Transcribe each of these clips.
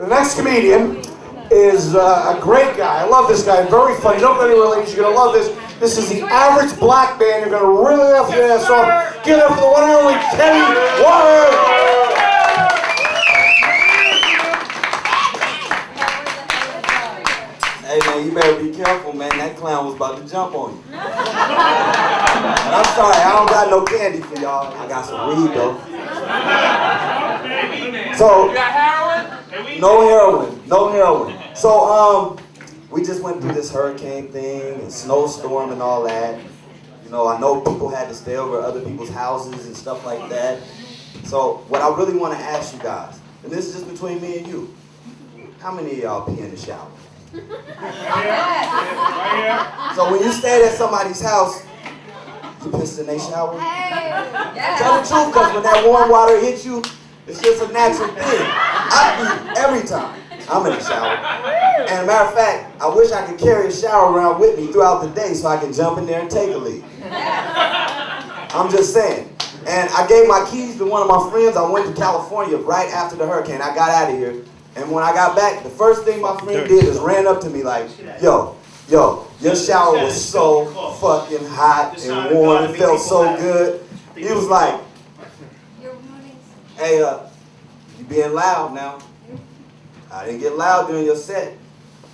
The next comedian is a great guy. I love this guy. Very funny. Don't get any relations. You're going to love this. This is the average black man. You're going to really laugh your ass off. Give it up for the one and only Kenny Warren. Hey man, you better be careful, man. That clown was about to jump on you. And I'm sorry, I don't got no candy for y'all. I got some weed though. So, You got heroin? no heroin. So, we just went through this hurricane thing and snowstorm and all that. You know, I know people had to stay over at other people's houses and stuff like that. So, what I really want to ask you guys, and this is just between me and you, how many of y'all pee in the shower? So when you stayed at somebody's house, you pissed in their shower? Tell the truth, because when that warm water hits you, it's just a natural thing. I pee every time I'm in the shower. And as a matter of fact, I wish I could carry a shower around with me throughout the day so I can jump in there and take a leak. I'm just saying. And I gave my keys to one of my friends. I went to California right after the hurricane. I got out of here. And when I got back, the first thing my friend did is ran up to me like, yo, your shower was so fucking hot and warm. It felt so good. He was like, hey, you being loud now. I didn't get loud during your set.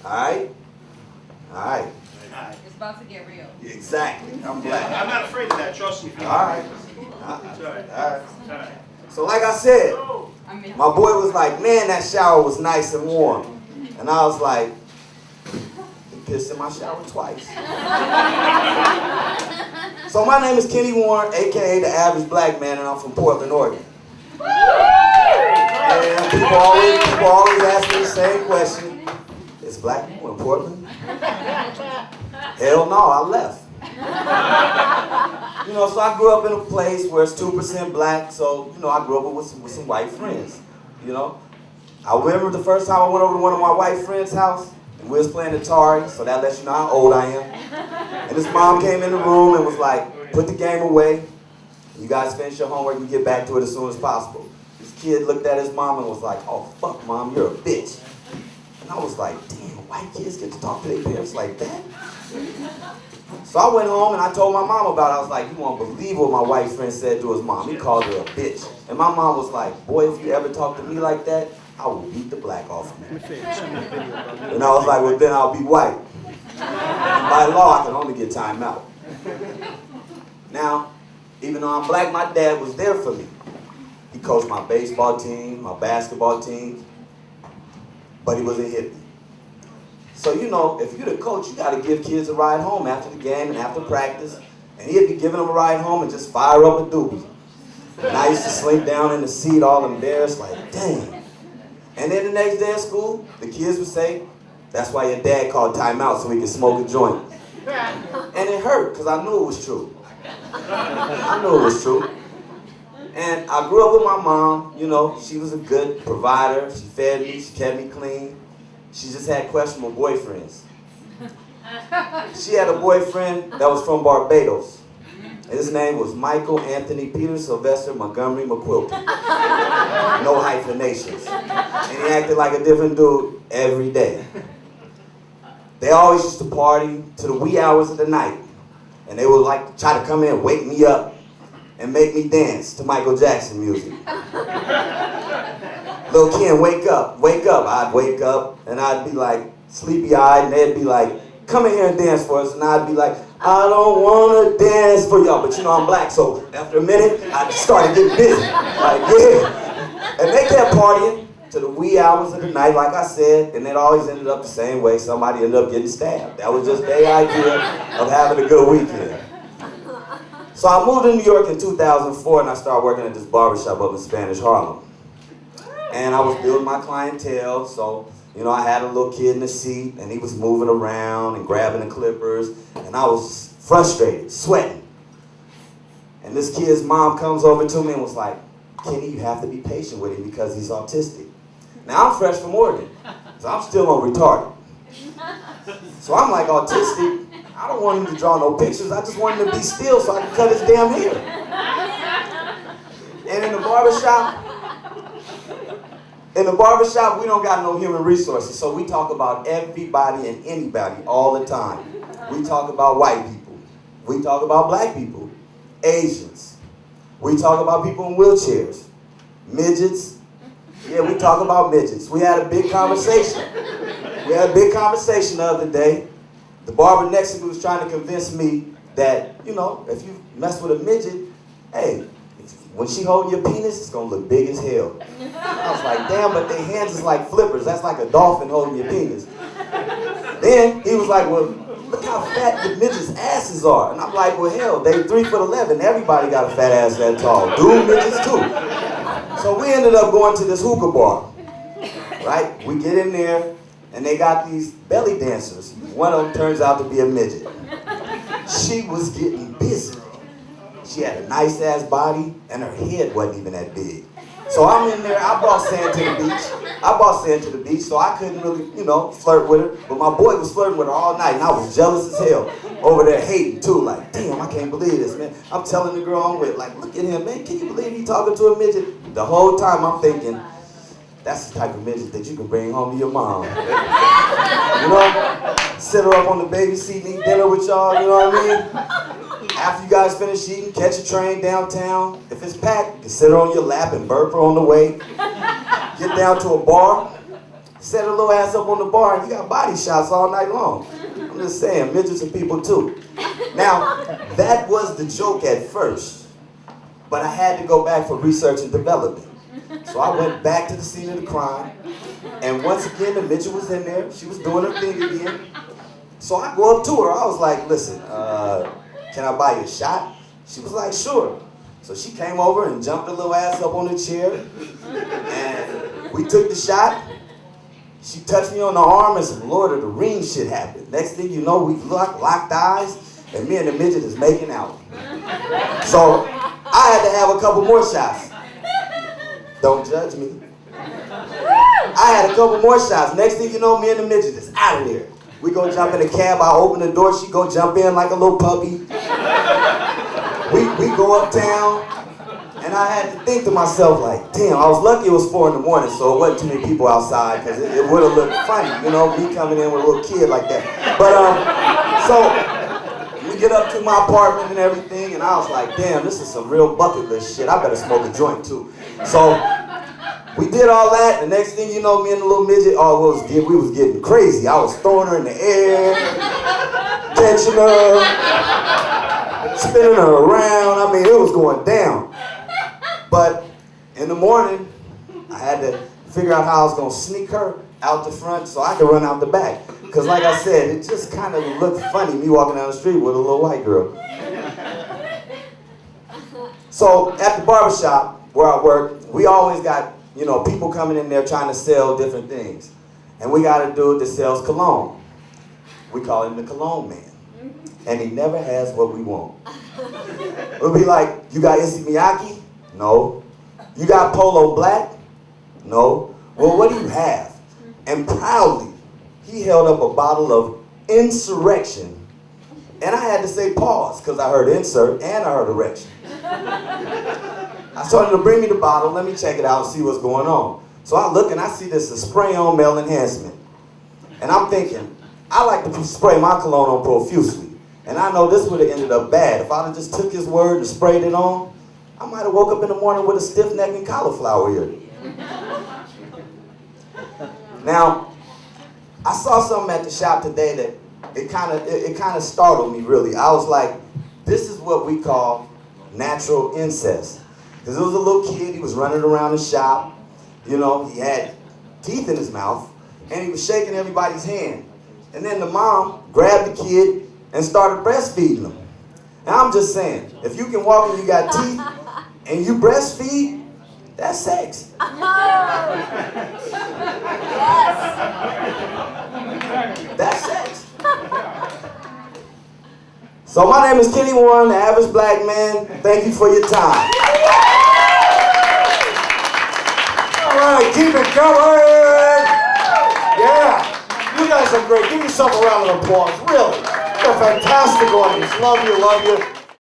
All right? All right. It's about to get real. Exactly. I'm black. I'm not afraid of that, trust me. All right. All right. So like I said, my boy was like, man, that shower was nice and warm. And I was like, he pissed in my shower twice. So my name is Kenny Warren, a.k.a. the average black man, and I'm from Portland, Oregon. And people always ask me the same question. Is black people in Portland? Hell no, I left. You know, so I grew up in a place where it's 2% black, so, you know, I grew up with some white friends, you know. I remember the first time I went over to one of my white friends' house, and we was playing Atari, so that lets you know how old I am. And his mom came in the room and was like, put the game away. You guys finish your homework and get back to it as soon as possible. This kid looked at his mom and was like, oh, fuck, Mom, you're a bitch. And I was like, damn, white kids get to talk to their parents like that? So I went home and I told my mom about it. I was like, you won't believe what my white friend said to his mom. He called her a bitch. And my mom was like, boy, if you ever talk to me like that, I will beat the black off of you. And I was like, well, then I'll be white. By law, I can only get time out. Now, even though I'm black, my dad was there for me. He coached my baseball team, my basketball team, but he was a hippie. So, you know, if you're the coach, you got to give kids a ride home after the game and after practice. And he'd be giving them a ride home and just fire up a doobie. And I used to slink down in the seat all embarrassed, like, dang. And then the next day at school, the kids would say, that's why your dad called timeout so he could smoke a joint. And it hurt, because I knew it was true. I knew it was true. And I grew up with my mom. You know, she was a good provider. She fed me, she kept me clean. She just had questionable boyfriends. She had a boyfriend that was from Barbados. His name was Michael Anthony Peter Sylvester Montgomery McQuilton. No hyphenations. And he acted like a different dude every day. They always used to party to the wee hours of the night. And they would like try to come in and wake me up and make me dance to Michael Jackson music. Little Ken, wake up, wake up. I'd wake up and I'd be like sleepy-eyed and they'd be like, come in here and dance for us. And I'd be like, I don't want to dance for y'all. But you know I'm black, so after a minute, I started getting busy. Like, yeah. And they kept partying to the wee hours of the night, like I said, and it always ended up the same way. Somebody ended up getting stabbed. That was just their idea of having a good weekend. So I moved to New York in 2004 and I started working at this barbershop up in Spanish Harlem. And I was building my clientele, so, you know, I had a little kid in the seat and he was moving around and grabbing the clippers and I was frustrated, sweating. And this kid's mom comes over to me and was like, Kenny, you have to be patient with him because he's autistic. Now I'm fresh from Oregon, so I'm still on retarded. So I'm like, autistic? I don't want him to draw no pictures. I just want him to be still so I can cut his damn hair. And in the barbershop, In the barbershop, we don't got no human resources, so we talk about everybody and anybody all the time. We talk about white people. We talk about black people, Asians. We talk about people in wheelchairs, midgets. Yeah, we talk about midgets. We had a big conversation. We had a big conversation the other day. The barber next to me was trying to convince me that, you know, if you mess with a midget, hey, when she holding your penis, it's gonna look big as hell. I was like, damn, but their hands is like flippers. That's like a dolphin holding your penis. Then he was like, well, look how fat the midgets' asses are. And I'm like, well, hell, they 3'11". Everybody got a fat ass that tall. Dude, midgets too. So we ended up going to this hookah bar, right? We get in there, and they got these belly dancers. One of them turns out to be a midget. She was getting busy. She had a nice ass body, and her head wasn't even that big. So I'm in there, I brought sand to the beach. So I couldn't really, you know, flirt with her. But my boy was flirting with her all night, and I was jealous as hell. Over there hating too, like, damn, I can't believe this, man. I'm telling the girl I'm with, like, look at him, man, can you believe he talking to a midget? The whole time I'm thinking, that's the type of midget that you can bring home to your mom. You know? Sit her up on the baby seat and eat dinner with y'all, you know what I mean? After you guys finish eating, catch a train downtown. If it's packed, you can sit her on your lap and burp her on the way. Get down to a bar, set her little ass up on the bar, and you got body shots all night long. I'm just saying, midgets are people too. Now, that was the joke at first, but I had to go back for research and development. So I went back to the scene of the crime, and once again, the midget was in there. She was doing her thing again. So I go up to her. I was like, listen, can I buy you a shot? She was like, sure. So she came over and jumped her little ass up on the chair, and we took the shot. She touched me on the arm, and some Lord of the Rings shit happened. Next thing you know, we locked eyes, and me and the midget is making out. So I had to have a couple more shots. Don't judge me. I had a couple more shots. Next thing you know, me and the midget is out of there. We go jump in the cab, I open the door, she go jump in like a little puppy. We go uptown, and I had to think to myself like, damn, I was lucky it was 4 in the morning, so it wasn't too many people outside, because it would have looked funny, you know, me coming in with a little kid like that. But, so, we get up to my apartment and everything, and I was like, damn, this is some real bucket list shit, I better smoke a joint too. So, we did all that, and the next thing you know, me and the little midget, we was getting crazy. I was throwing her in the air, catching her, spinning her around. I mean, it was going down. But in the morning, I had to figure out how I was gonna sneak her out the front so I could run out the back. Because like I said, it just kind of looked funny, me walking down the street with a little white girl. So at the barbershop where I work, we always got, you know, people coming in there trying to sell different things. And we got a dude that sells cologne. We call him the cologne man. And he never has what we want. We'll be like, you got Issey Miyake? No. You got Polo Black? No. Well, what do you have? And proudly, he held up a bottle of Insurrection. And I had to say pause, because I heard insert and I heard erection. I told him to bring me the bottle, let me check it out and see what's going on. So I look and I see this is spray-on male enhancement. And I'm thinking, I like to spray my cologne on profusely. And I know this would have ended up bad. If I'd have just took his word and sprayed it on, I might have woke up in the morning with a stiff neck and cauliflower ear. Now, I saw something at the shop today that it kind of startled me really. I was like, this is what we call natural incest. Because it was a little kid, he was running around the shop, you know, he had teeth in his mouth, and he was shaking everybody's hand. And then the mom grabbed the kid and started breastfeeding him. And I'm just saying, if you can walk and you got teeth, and you breastfeed, that's sex. That's sex. So my name is Kenny Warren, the average black man. Thank you for your time. All right, keep it going. Yeah, you guys are great. Give yourself a round of applause, really. You're a fantastic audience. Love you, love you.